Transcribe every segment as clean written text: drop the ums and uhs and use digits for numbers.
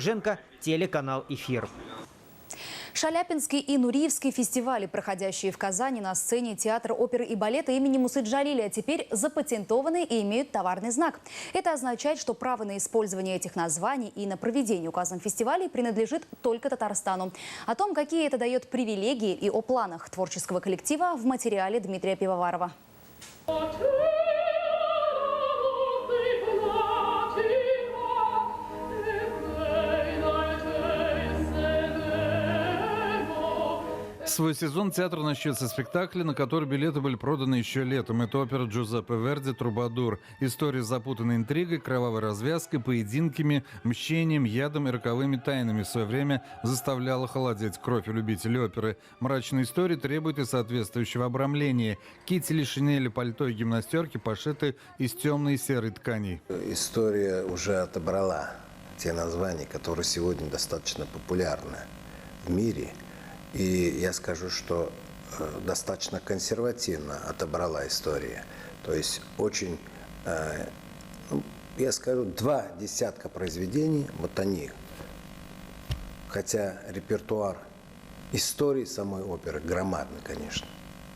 Женко, телеканал «Эфир». Шаляпинский и Нуриевский фестивали, проходящие в Казани на сцене театра оперы и балета имени Мусы Джалиля, теперь запатентованы и имеют товарный знак. Это означает, что право на использование этих названий и на проведение указанных фестивалей принадлежит только Татарстану. О том, какие это дает привилегии, и о планах творческого коллектива в материале Дмитрия Пивоварова. Свой сезон театр начнет со спектакля, на который билеты были проданы еще летом. Это опера Джузеппе Верди «Трубадур». История с запутанной интригой, кровавой развязкой, поединками, мщением, ядом и роковыми тайнами в свое время заставляла холодеть кровь у любителей оперы. Мрачная история требует и соответствующего обрамления. Кители, шинели, пальто и гимнастерки пошиты из темной и серой тканей. История уже отобрала те названия, которые сегодня достаточно популярны в мире. И я скажу, что достаточно консервативно отобрала история. То есть очень, я скажу, 2 десятка произведений, вот они. Хотя репертуар истории самой оперы громадный, конечно,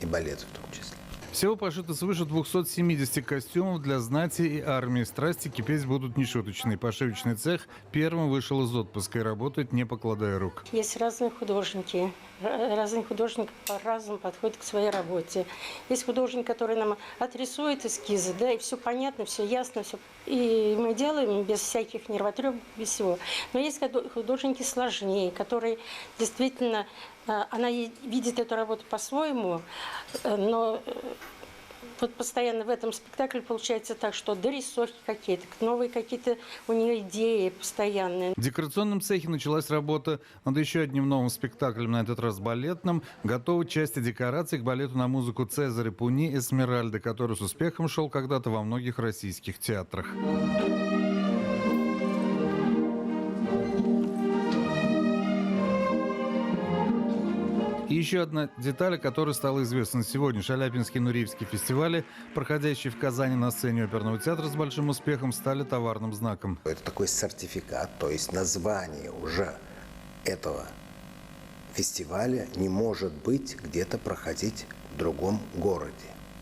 и балет в том числе. Всего пошито свыше 270 костюмов для знати и армии. Страсти кипеть будут нешуточные. Пошивочный цех первым вышел из отпуска и работает, не покладая рук. Есть разные художники. Разные художники по-разному подходят к своей работе. Есть художник, который нам отрисует эскизы, да, и все понятно, все ясно, все. И мы делаем без всяких нервотрепок, без всего. Но есть художники сложнее, которые действительно, она видит эту работу по-своему, но вот постоянно в этом спектакле получается так, что дорисовки какие-то, новые какие-то у нее идеи постоянные. В декорационном цехе началась работа над еще одним новым спектаклем, на этот раз балетным. Готовы части декораций к балету на музыку Цезаря Пуни «Эсмеральда», который с успехом шел когда-то во многих российских театрах. И еще одна деталь, которая стала известна сегодня. Шаляпинский и Нуриевский фестивали, проходящие в Казани на сцене оперного театра с большим успехом, стали товарным знаком. Это такой сертификат, то есть название уже этого фестиваля не может быть где-то проходить в другом городе.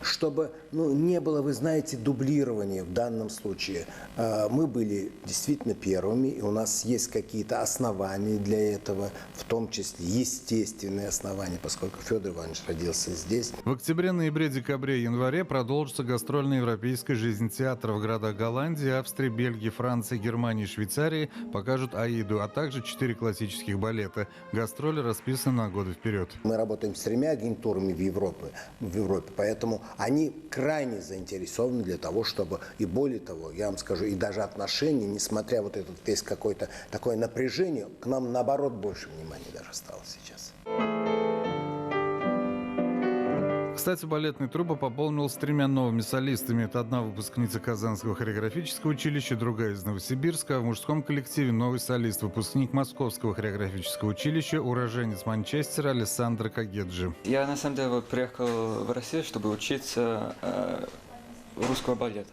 Чтобы не было, вы знаете, дублирования в данном случае. Мы были действительно первыми, и у нас есть какие-то основания для этого, в том числе естественные основания, поскольку Федор Иванович родился здесь. В октябре, ноябре, декабре и январе продолжится гастрольная европейская жизнь театра. В городах Голландии, Австрии, Бельгии, Франции, Германии и Швейцарии покажут «Аиду», а также 4 классических балета. Гастроли расписаны на годы вперед. Мы работаем с 3 агентурами в Европе, поэтому они крайне заинтересованы для того, чтобы, и более того, я вам скажу, и даже отношения, несмотря вот этот весь какое-то такое напряжение, к нам наоборот больше внимания даже стало сейчас. Кстати, балетная труппа пополнилась 3 новыми солистами. Это одна выпускница Казанского хореографического училища, другая из Новосибирска. А в мужском коллективе новый солист, выпускник Московского хореографического училища, уроженец Манчестера Алессандро Кагеджи. Я на самом деле приехал в Россию, чтобы учиться русского балета.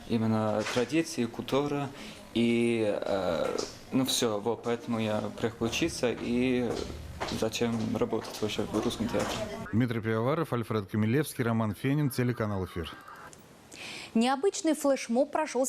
Именно традиции, культура и все. Вот, поэтому я приехал учиться и зачем работать вообще в русском театре. Дмитрий Пивоваров, Альфред Камилевский, Роман Фенин, телеканал «Эфир». Необычный флешмоб прошел